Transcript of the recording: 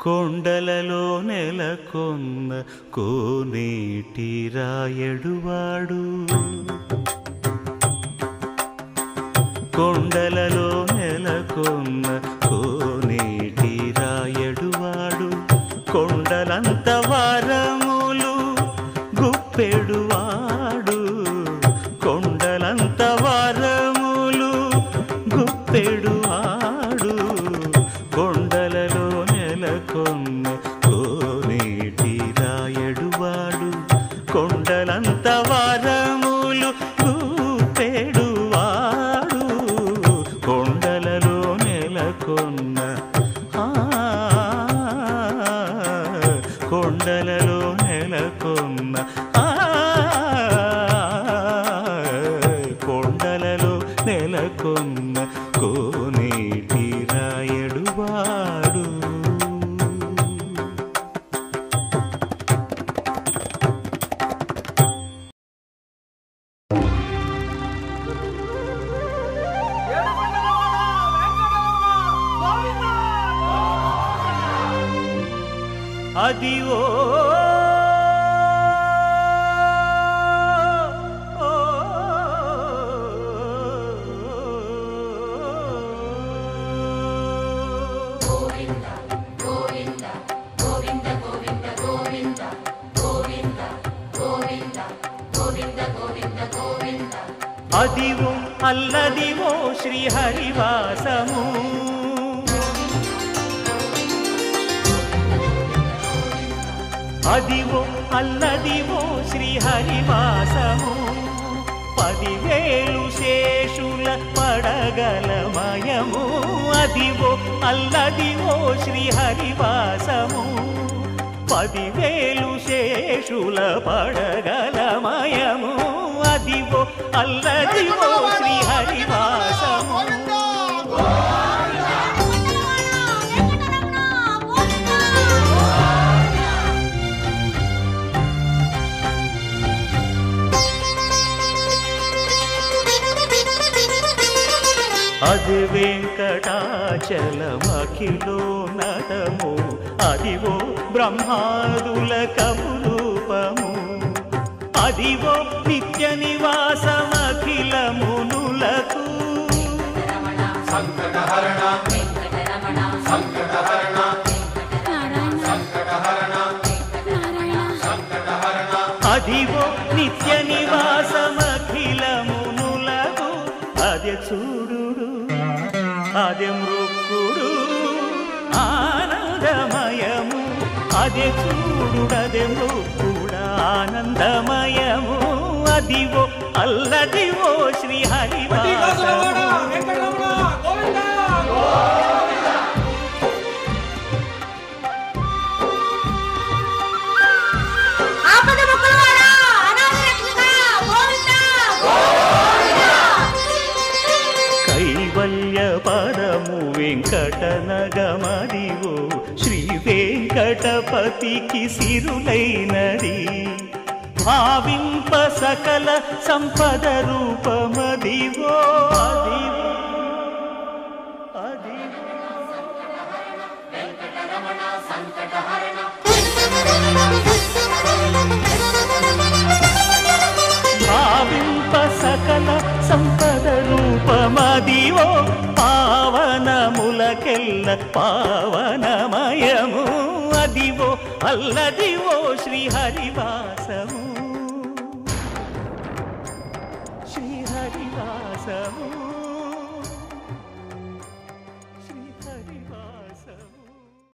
కొండలలో నెలకొన్న కోనేటి రాయడువాడు కొండలలో నెలకొన్న కోనేటి రాయడువాడు కొండలంత వారములు గుప్పెడువాడు కొండలంత వారములు గుప్పెడువాడు కొండలలో నెలకొన్న కోనేటి రాయడువాడు కొండలంత వారములు గుప్పెడువాడు కొండలలో నెలకొన్న కొండలలో నెలకొన్న కొండలలో నెలకొన్న కోనేటి రాయడువాడు అదివో అదివో అల్లదివో శ్రీహరివాసము అదివో అల్లదివో శ్రీహరివాసము 10,000 శేషుల పడగలమయము అదివో అల్లదివో శ్రీహరివాసము 10,000 శేషుల పడగలమయము అదివో అల్లదివో శ్రీహరివాసము అది వెంకటాచలమఖిలోన్నతము అదివో బ్రహ్మాదుల కపురూపము అదివో నిత్య నివాసమఖిల మునులకు సంకటహరణ సంకటహరణ సంకటహరణ అదివో నిత్య నివాసమఖిల మునులకు అదే చూడు అదే మృక్కుడు ఆనందమయము అదే చూడుడదే మృక్కుడ ఆనందమయము అదివో అల్లదివో శ్రీహరివాసము పరము వెంకటనగమదివో శ్రీ వెంకటపతికి సిరులైనది భావింప సకల సంపద రూపమదివో భావింప సకల సంపద రూపమదివో పావనములకెల్ల పావనమయము అదివో అల్లదివో శ్రీహరివాసము శ్రీహరివాసము